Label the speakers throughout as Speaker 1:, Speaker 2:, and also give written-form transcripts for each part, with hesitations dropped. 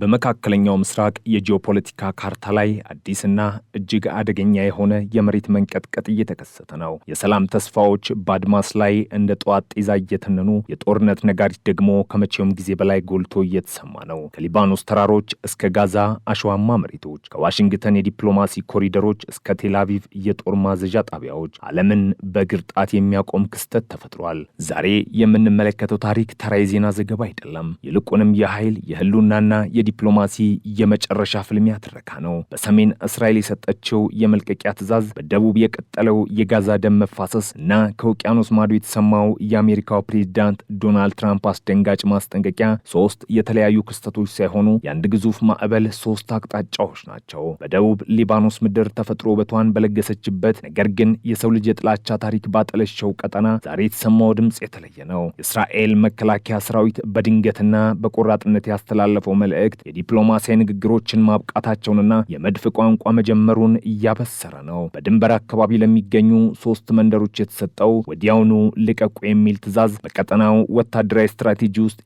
Speaker 1: በመካከለኛው ምስራቅ የጂኦፖለቲካ ካርታ ላይ አዲስና እጅግ አደገኛ የሆነ የመሬት መንቀጥቀጥ እየተከሰተ ነው። የሰላም ተስፋዎች በአድማስ ላይ እንደ ጠዋት ጤዛ እየተነኑ፣ የጦርነት ነጋሪት ደግሞ ከመቼውም ጊዜ በላይ ጎልቶ እየተሰማ ነው። ከሊባኖስ ተራሮች እስከ ጋዛ አሸዋማ መሬቶች፣ ከዋሽንግተን የዲፕሎማሲ ኮሪደሮች እስከ ቴልአቪቭ የጦር ማዘዣ ጣቢያዎች ዓለምን በእግር ጣት የሚያቆም ክስተት ተፈጥሯል። ዛሬ የምንመለከተው ታሪክ ተራ የዜና ዘገባ አይደለም። ይልቁንም የኃይል የህልውናና ዲፕሎማሲ የመጨረሻ ፍልሚያ ትረካ ነው። በሰሜን እስራኤል የሰጠችው የመልቀቂያ ትዕዛዝ፣ በደቡብ የቀጠለው የጋዛ ደም መፋሰስ እና ከውቅያኖስ ማዶ የተሰማው የአሜሪካው ፕሬዝዳንት ዶናልድ ትራምፕ አስደንጋጭ ማስጠንቀቂያ ሶስት የተለያዩ ክስተቶች ሳይሆኑ የአንድ ግዙፍ ማዕበል ሶስት አቅጣጫዎች ናቸው። በደቡብ ሊባኖስ ምድር ተፈጥሮ ውበቷን በለገሰችበት ነገር ግን የሰው ልጅ የጥላቻ ታሪክ ባጠለሸው ቀጠና ዛሬ የተሰማው ድምፅ የተለየ ነው። የእስራኤል መከላከያ ሰራዊት በድንገትና በቆራጥነት ያስተላለፈው መልእክት የዲፕሎማሲያዊ ንግግሮችን ማብቃታቸውንና የመድፍ ቋንቋ መጀመሩን እያበሰረ ነው። በድንበር አካባቢ ለሚገኙ ሶስት መንደሮች የተሰጠው ወዲያውኑ ልቀቁ የሚል ትዕዛዝ በቀጠናው ወታደራዊ ስትራቴጂ ውስጥ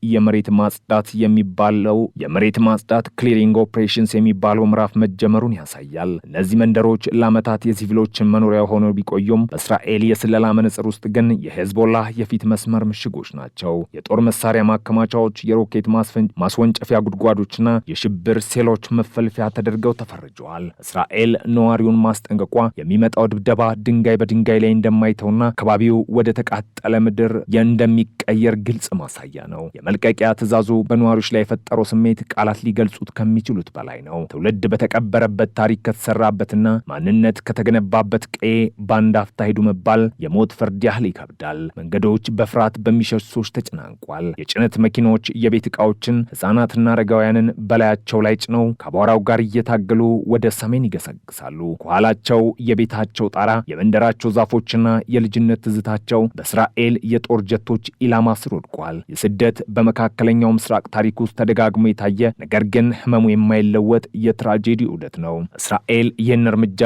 Speaker 1: የመሬት ማጽዳት ክሊሪንግ ኦፕሬሽንስ የሚባለው ምዕራፍ መጀመሩን ያሳያል። እነዚህ መንደሮች ለዓመታት የሲቪሎችን መኖሪያ ሆነው ቢቆዩም በእስራኤል የስለላ መነጽር ውስጥ ግን የሄዝቦላህ የፊት መስመር ምሽጎች ናቸው። የጦር መሳሪያ ማከማቻዎች፣ የሮኬት ማስወንጨፊያ ጉድጓዶች የሽብር ሴሎች መፈልፊያ ተደርገው ተፈርጀዋል። እስራኤል ነዋሪውን ማስጠንቀቋ የሚመጣው ድብደባ ድንጋይ በድንጋይ ላይ እንደማይተውና አካባቢው ወደ ተቃጠለ ምድር እንደሚቀየር ግልጽ ማሳያ ነው። የመልቀቂያ ትዕዛዙ በነዋሪዎች ላይ የፈጠረው ስሜት ቃላት ሊገልጹት ከሚችሉት በላይ ነው። ትውልድ በተቀበረበት፣ ታሪክ ከተሰራበትና ማንነት ከተገነባበት ቀዬ በአንድ አፍታ ሂዱ መባል የሞት ፍርድ ያህል ይከብዳል። መንገዶች በፍርሃት በሚሸሹ ሰዎች ተጨናንቋል። የጭነት መኪኖች የቤት ዕቃዎችን፣ ሕፃናትና አረጋውያንን በላያቸው ላይ ጭነው ከአቧራው ጋር እየታገሉ ወደ ሰሜን ይገሰግሳሉ። ከኋላቸው የቤታቸው ጣራ፣ የመንደራቸው ዛፎችና የልጅነት ትዝታቸው በእስራኤል የጦር ጀቶች ኢላማ ስር ወድቋል። የስደት በመካከለኛው ምስራቅ ታሪክ ውስጥ ተደጋግሞ የታየ ነገር ግን ህመሙ የማይለወጥ የትራጄዲ ዑደት ነው። እስራኤል ይህን እርምጃ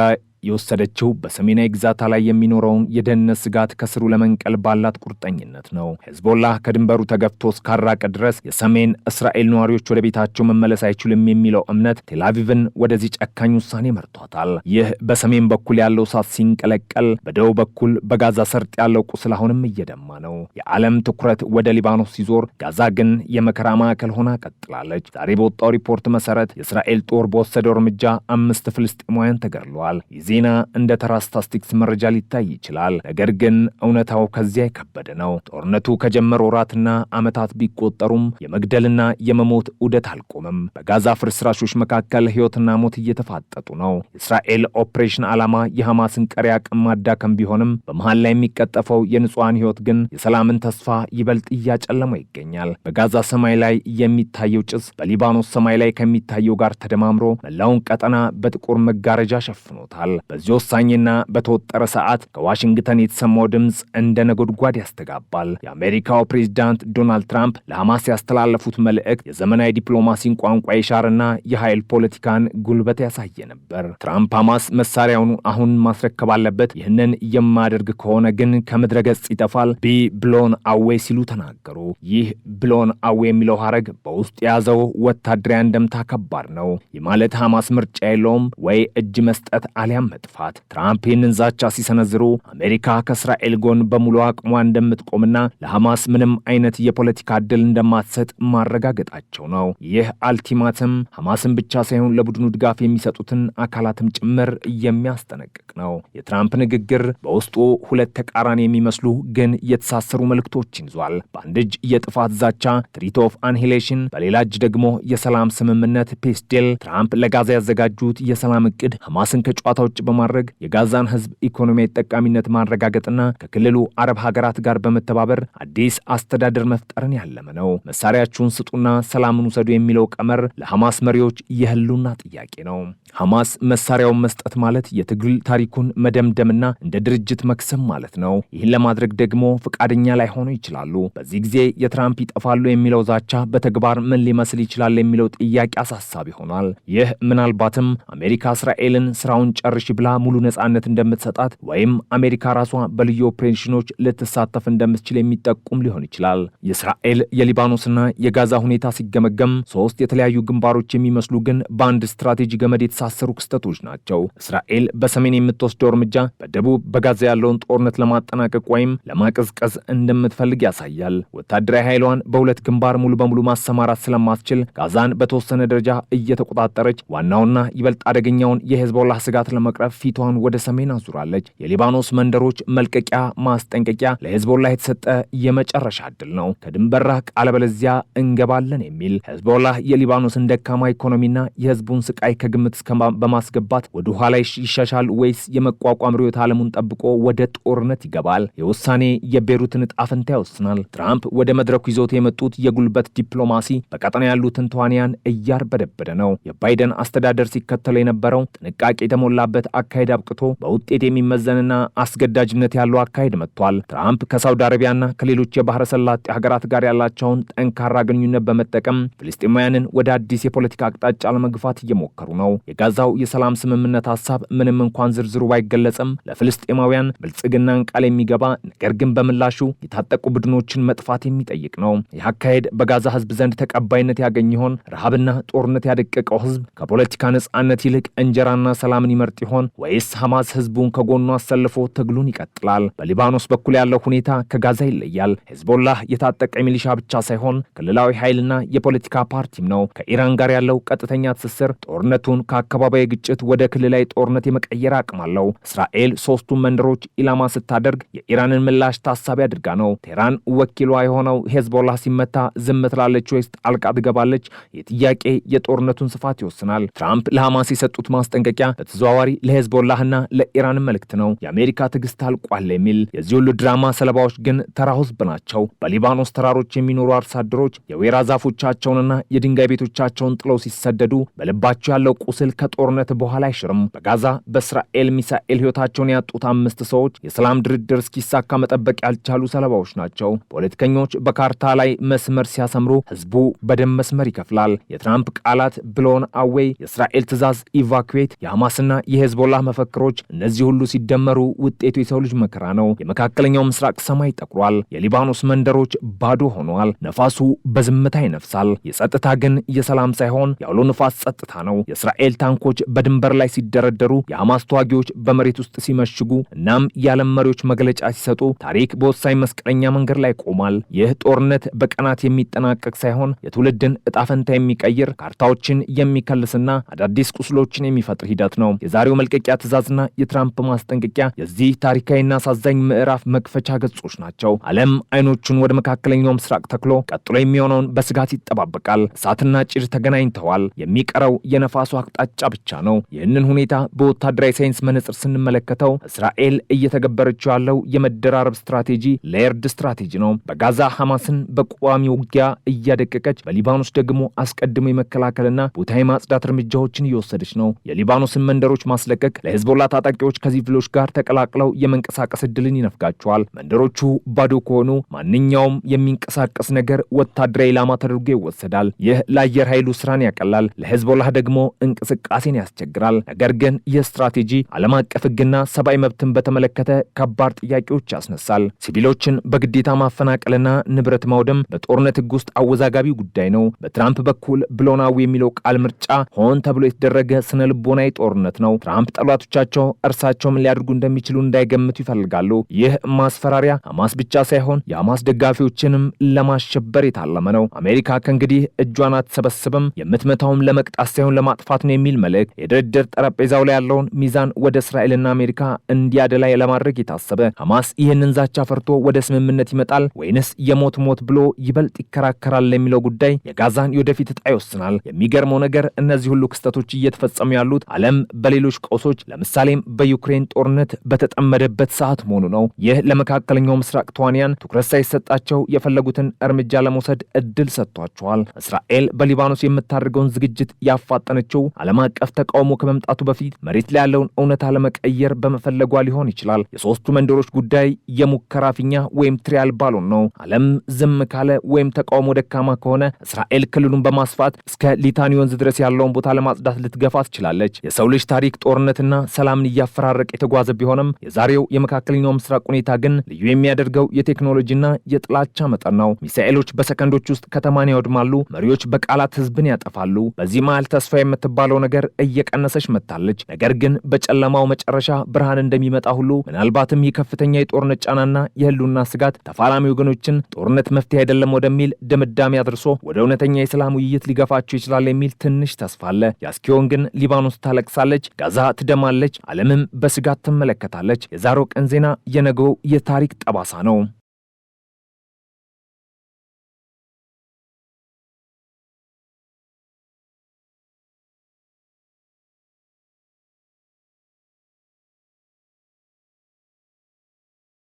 Speaker 1: የወሰደችው በሰሜናዊ ግዛታ ላይ የሚኖረውን የደህንነት ስጋት ከስሩ ለመንቀል ባላት ቁርጠኝነት ነው። ሄዝቦላህ ከድንበሩ ተገፍቶ እስካራቀ ድረስ የሰሜን እስራኤል ነዋሪዎች ወደ ቤታቸው መመለስ አይችሉም የሚለው እምነት ቴልአቪቭን ወደዚህ ጨካኝ ውሳኔ መርቷታል። ይህ በሰሜን በኩል ያለው እሳት ሲንቀለቀል፣ በደቡብ በኩል በጋዛ ሰርጥ ያለው ቁስል አሁንም እየደማ ነው። የዓለም ትኩረት ወደ ሊባኖስ ሲዞር፣ ጋዛ ግን የመከራ ማዕከል ሆና ቀጥላለች። ዛሬ በወጣው ሪፖርት መሰረት የእስራኤል ጦር በወሰደው እርምጃ 5 ፍልስጤማውያን ተገድለዋል። ዜና እንደ ተራ ስታስቲክስ መረጃ ሊታይ ይችላል። ነገር ግን እውነታው ከዚያ የከበደ ነው። ጦርነቱ ከጀመረ ወራትና ዓመታት ቢቆጠሩም የመግደልና የመሞት ዑደት አልቆመም። በጋዛ ፍርስራሾች መካከል ሕይወትና ሞት እየተፋጠጡ ነው። የእስራኤል ኦፕሬሽን ዓላማ የሐማስን ቀሪ አቅም ማዳከም ቢሆንም በመሃል ላይ የሚቀጠፈው የንጹሐን ሕይወት ግን የሰላምን ተስፋ ይበልጥ እያጨለመው ይገኛል። በጋዛ ሰማይ ላይ የሚታየው ጭስ በሊባኖስ ሰማይ ላይ ከሚታየው ጋር ተደማምሮ መላውን ቀጠና በጥቁር መጋረጃ ሸፍኖታል። በዚህ ወሳኝና በተወጠረ ሰዓት ከዋሽንግተን የተሰማው ድምፅ እንደ ነጎድጓድ ያስተጋባል። የአሜሪካው ፕሬዝዳንት ዶናልድ ትራምፕ ለሐማስ ያስተላለፉት መልእክት የዘመናዊ ዲፕሎማሲን ቋንቋ የሻርና የኃይል ፖለቲካን ጉልበት ያሳየ ነበር። ትራምፕ ሐማስ መሳሪያውን አሁን ማስረከብ አለበት፣ ይህንን የማያደርግ ከሆነ ግን ከምድረ ገጽ ይጠፋል፣ ቢ ብሎን አዌ ሲሉ ተናገሩ። ይህ ብሎን አዌ የሚለው ሐረግ በውስጥ የያዘው ወታደራዊ አንድምታ ከባድ ነው። ይህ ማለት ሐማስ ምርጫ የለውም ወይ እጅ መስጠት አሊያም መጥፋት። ትራምፕ ይህንን ዛቻ ሲሰነዝሩ አሜሪካ ከእስራኤል ጎን በሙሉ አቅሟ እንደምትቆምና ለሐማስ ምንም አይነት የፖለቲካ ዕድል እንደማትሰጥ ማረጋገጣቸው ነው። ይህ አልቲማተም ሐማስን ብቻ ሳይሆን ለቡድኑ ድጋፍ የሚሰጡትን አካላትም ጭምር የሚያስጠነቅቅ ነው። የትራምፕ ንግግር በውስጡ ሁለት ተቃራኒ የሚመስሉ ግን የተሳሰሩ መልእክቶችን ይዟል። በአንድ እጅ የጥፋት ዛቻ ትሪት ኦፍ አንሂሌሽን፣ በሌላ እጅ ደግሞ የሰላም ስምምነት ፒስ ዲል። ትራምፕ ለጋዛ ያዘጋጁት የሰላም እቅድ ሐማስን ከጨዋታ ውጭ በማድረግ የጋዛን ሕዝብ ኢኮኖሚያዊ ጠቃሚነት ማረጋገጥና ከክልሉ አረብ ሀገራት ጋር በመተባበር አዲስ አስተዳደር መፍጠርን ያለመ ነው። መሳሪያችሁን ስጡና ሰላምን ውሰዱ የሚለው ቀመር ለሐማስ መሪዎች የህልውና ጥያቄ ነው። ሐማስ መሳሪያውን መስጠት ማለት የትግል ታሪኩን መደምደምና እንደ ድርጅት መክሰም ማለት ነው። ይህን ለማድረግ ደግሞ ፈቃደኛ ላይሆኑ ይችላሉ። በዚህ ጊዜ የትራምፕ ይጠፋሉ የሚለው ዛቻ በተግባር ምን ሊመስል ይችላል የሚለው ጥያቄ አሳሳቢ ሆኗል። ይህ ምናልባትም አሜሪካ እስራኤልን ስራውን ጨርሼ ብላ ሙሉ ነጻነት እንደምትሰጣት ወይም አሜሪካ ራሷ በልዩ ኦፕሬሽኖች ልትሳተፍ እንደምትችል የሚጠቁም ሊሆን ይችላል። የእስራኤል የሊባኖስና የጋዛ ሁኔታ ሲገመገም ሶስት የተለያዩ ግንባሮች የሚመስሉ ግን በአንድ ስትራቴጂ ገመድ የተሳሰሩ ክስተቶች ናቸው። እስራኤል በሰሜን የምትወስደው እርምጃ በደቡብ በጋዛ ያለውን ጦርነት ለማጠናቀቅ ወይም ለማቀዝቀዝ እንደምትፈልግ ያሳያል። ወታደራዊ ኃይሏን በሁለት ግንባር ሙሉ በሙሉ ማሰማራት ስለማትችል ጋዛን በተወሰነ ደረጃ እየተቆጣጠረች ዋናውና ይበልጥ አደገኛውን የሄዝቦላህ ስጋት ለመቅረፍ ፊቷን ወደ ሰሜን አዙራለች። የሊባኖስ መንደሮች መልቀቂያ ማስጠንቀቂያ ለሄዝቦላህ የተሰጠ የመጨረሻ ዕድል ነው። ከድንበር ራቅ አለበለዚያ እንገባለን የሚል ሄዝቦላህ የሊባኖስን ደካማ ኢኮኖሚና የህዝቡን ስቃይ ከግምት በማስገባት ወደ ኋላ ይሻሻል ወይስ የመቋቋም ርዕዮተ ዓለሙን ጠብቆ ወደ ጦርነት ይገባል? የውሳኔ የቤሩትን ዕጣ ፈንታ ይወስናል። ትራምፕ ወደ መድረኩ ይዞት የመጡት የጉልበት ዲፕሎማሲ በቀጠና ያሉትን ተዋንያን እያርበደበደ ነው። የባይደን አስተዳደር ሲከተለው የነበረው ጥንቃቄ የተሞላበት አካሄድ አብቅቶ በውጤት የሚመዘንና አስገዳጅነት ያለው አካሄድ መጥቷል። ትራምፕ ከሳውዲ አረቢያና ከሌሎች የባህረ ሰላጤ ሀገራት ጋር ያላቸውን ጠንካራ ግንኙነት በመጠቀም ፍልስጤማውያንን ወደ አዲስ የፖለቲካ አቅጣጫ ለመግፋት እየሞከሩ ነው። የጋዛው የሰላም ስምምነት ሐሳብ ምንም እንኳን ዝርዝሩ ባይገለጽም ለፍልስጤማውያን ብልጽግናን ቃል የሚገባ ነገር ግን በምላሹ የታጠቁ ቡድኖችን መጥፋት የሚጠይቅ ነው። ይህ አካሄድ በጋዛ ህዝብ ዘንድ ተቀባይነት ያገኝ ይሆን? ረሃብና ጦርነት ያደቀቀው ህዝብ ከፖለቲካ ነጻነት ይልቅ እንጀራና ሰላምን ይመርጥ ይሆን? ወይስ ሐማስ ህዝቡን ከጎኑ አሰልፎ ትግሉን ይቀጥላል? በሊባኖስ በኩል ያለው ሁኔታ ከጋዛ ይለያል። ሄዝቦላህ የታጠቀ ሚሊሻ ብቻ ሳይሆን ክልላዊ ኃይልና የፖለቲካ ፓርቲም ነው። ከኢራን ጋር ያለው ቀጥተኛ ትስስር ጦርነቱን ከአካባቢያዊ ግጭት ወደ ክልላዊ ጦርነት የመቀየር አቅም አለው። እስራኤል ሶስቱን መንደሮች ኢላማ ስታደርግ የኢራንን ምላሽ ታሳቢ አድርጋ ነው። ቴህራን ወኪሏ የሆነው ሄዝቦላህ ሲመታ ዝም ትላለች ወይስ ጣልቃ ትገባለች? የጥያቄ የጦርነቱን ስፋት ይወስናል። ትራምፕ ለሐማስ የሰጡት ማስጠንቀቂያ በተዘዋዋሪ ለሄዝቦላህና ለኢራን መልእክት ነው። የአሜሪካ ትዕግስት አልቋል የሚል። የዚህ ሁሉ ድራማ ሰለባዎች ግን ተራ ህዝብ ናቸው። በሊባኖስ ተራሮች የሚኖሩ አርሶ አደሮች የወይራ ዛፎቻቸውንና የድንጋይ ቤቶቻቸውን ጥለው ሲሰደዱ በልባቸው ያለው ቁስል ከጦርነት በኋላ አይሽርም። በጋዛ በእስራኤል ሚሳኤል ህይወታቸውን ያጡት 5 ሰዎች የሰላም ድርድር እስኪሳካ መጠበቅ ያልቻሉ ሰለባዎች ናቸው። ፖለቲከኞች በካርታ ላይ መስመር ሲያሰምሩ ህዝቡ በደም መስመር ይከፍላል። የትራምፕ ቃላት ብሎን አዌይ፣ የእስራኤል ትዕዛዝ ኢቫኩዌት፣ የሐማስና የሄዝቦላህ መፈክሮች፣ እነዚህ ሁሉ ሲደመሩ ውጤቱ የሰው ልጅ መከራ ነው። የመካከለኛው ምስራቅ ሰማይ ጠቁሯል። የሊባኖስ መንደሮች ባዶ ሆነዋል። ነፋሱ በዝምታ ይነፍሳል። የጸጥታ ግን የሰላም ሳይሆን የአውሎ ነፋስ ጸጥታ ነው። የእስራኤል ታንኮች በድንበር ላይ ሲደረደሩ፣ የሐማስ ተዋጊዎች በመሬት ውስጥ ሲመሽጉ፣ እናም የዓለም መሪዎች መግለጫ ሲሰጡ ታሪክ በወሳኝ መስቀለኛ መንገድ ላይ ቆሟል። ይህ ጦርነት በቀናት የሚጠናቀቅ ሳይሆን የትውልድን ዕጣ ፈንታ የሚቀይር ካርታዎችን የሚከልስና አዳዲስ ቁስሎችን የሚፈጥር ሂደት ነው። የዛሬው መልቀቂያ ትዕዛዝና የትራምፕ ማስጠንቀቂያ የዚህ ታሪካዊና አሳዛኝ ምዕራፍ መክፈቻ ገጾች ናቸው። ዓለም አይኖቹን ወደ መካከለኛው ምስራቅ ተክሎ ቀጥሎ የሚሆነውን በስጋት ይጠባበቃል። እሳትና ጭድ ተገናኝተዋል። የሚቀረው የነፋሱ አቅጣጫ ብቻ ነው። ይህንን ሁኔታ በወታደራዊ ሳይንስ መነጽር ስንመለከተው እስራኤል እየተገበረችው ያለው የመደራረብ ስትራቴጂ ሌየርድ ስትራቴጂ ነው። በጋዛ ሐማስን በቋሚ ውጊያ እያደቀቀች፣ በሊባኖስ ደግሞ አስቀድሞ የመከላከልና ቦታ የማጽዳት እርምጃዎችን እየወሰደች ነው። የሊባኖስን መንደሮች ማስለቀቅ ለሄዝቦላ ታጣቂዎች ከሲቪሎች ጋር ተቀላቅለው የመንቀሳቀስ ዕድልን ይነፍጋቸዋል። መንደሮቹ ባዶ ከሆኑ ማንኛውም የሚንቀሳቀስ ነገር ወታደራዊ ኢላማ ተደርጎ ይወሰዳል። ይህ ለአየር ኃይሉ ስራን ያቀላል፣ ለሄዝቦላህ ደግሞ እንቅስቃሴን ያስቸግራል። ነገር ግን ይህ ስትራቴጂ ዓለም አቀፍ ሕግና ሰብአዊ መብትን በተመለከተ ከባድ ጥያቄዎች ያስነሳል። ሲቪሎችን በግዴታ ማፈናቀልና ንብረት ማውደም በጦርነት ሕግ ውስጥ አወዛጋቢ ጉዳይ ነው። በትራምፕ በኩል ብሎናዊ የሚለው ቃል ምርጫ ሆን ተብሎ የተደረገ ስነ ልቦናዊ ጦርነት ነው። ትራምፕ ጠላቶቻቸው እርሳቸው ምን ሊያደርጉ እንደሚችሉ እንዳይገምቱ ይፈልጋሉ። ይህ ማስፈራሪያ ሐማስ ብቻ ሳይሆን የሐማስ ደጋፊዎችንም ለማሸበር የታለመ ነው። አሜሪካ ከእንግዲህ እጇን አትሰበስብም፣ የምትመታውም ለመቅጣት ሳይሆን ለማጥፋት ነው የሚል መልእክት የድርድር ጠረጴዛው ላይ ያለውን ሚዛን ወደ እስራኤልና አሜሪካ እንዲያደላይ ለማድረግ የታሰበ። ሐማስ ይህንን ዛቻ ፈርቶ ወደ ስምምነት ይመጣል ወይንስ የሞት ሞት ብሎ ይበልጥ ይከራከራል ለሚለው ጉዳይ የጋዛን የወደፊት ዕጣ ይወስናል። የሚገርመው ነገር እነዚህ ሁሉ ክስተቶች እየተፈጸሙ ያሉት ዓለም በሌሎች ቀውሶች ለምሳሌም በዩክሬን ጦርነት በተጠመደበት ሰዓት መሆኑ ነው። ይህ ለመካከለኛው ምስራቅ ተዋንያን ትኩረት ሳይሰጣቸው የፈለጉትን እርምጃ ለመውሰድ እድል ሰጥቷቸዋል። እስራኤል በሊባኖስ የምታደርገውን ዝግጅት ያፋጠነችው ዓለም አቀፍ ተቃውሞ ከመምጣቱ በፊት መሬት ላይ ያለውን እውነታ ለመቀየር በመፈለጓ ሊሆን ይችላል። የሶስቱ መንደሮች ጉዳይ የሙከራ ፊኛ ወይም ትሪያል ባሎን ነው። ዓለም ዝም ካለ ወይም ተቃውሞ ደካማ ከሆነ እስራኤል ክልሉን በማስፋት እስከ ሊታኒ ወንዝ ድረስ ያለውን ቦታ ለማጽዳት ልትገፋ ትችላለች። የሰው ልጅ ታሪክ ጦርነት ጦርነትና ሰላምን እያፈራረቀ የተጓዘ ቢሆንም የዛሬው የመካከለኛው ምስራቅ ሁኔታ ግን ልዩ የሚያደርገው የቴክኖሎጂና የጥላቻ መጠን ነው። ሚሳኤሎች በሰከንዶች ውስጥ ከተማን ያወድማሉ። መሪዎች በቃላት ህዝብን ያጠፋሉ። በዚህ መሃል ተስፋ የምትባለው ነገር እየቀነሰች መጥታለች። ነገር ግን በጨለማው መጨረሻ ብርሃን እንደሚመጣ ሁሉ ምናልባትም የከፍተኛ የጦርነት ጫናና የህልውና ስጋት ተፋላሚ ወገኖችን ጦርነት መፍትሄ አይደለም ወደሚል ድምዳሜ አድርሶ ወደ እውነተኛ የሰላም ውይይት ሊገፋቸው ይችላል የሚል ትንሽ ተስፋ አለ። ያስኪዮን ግን ሊባኖስ ታለቅሳለች፣ ጋዛ ትደማለች፣ ዓለምም በስጋት ትመለከታለች። የዛሬው ቀን ዜና የነገው የታሪክ ጠባሳ ነው።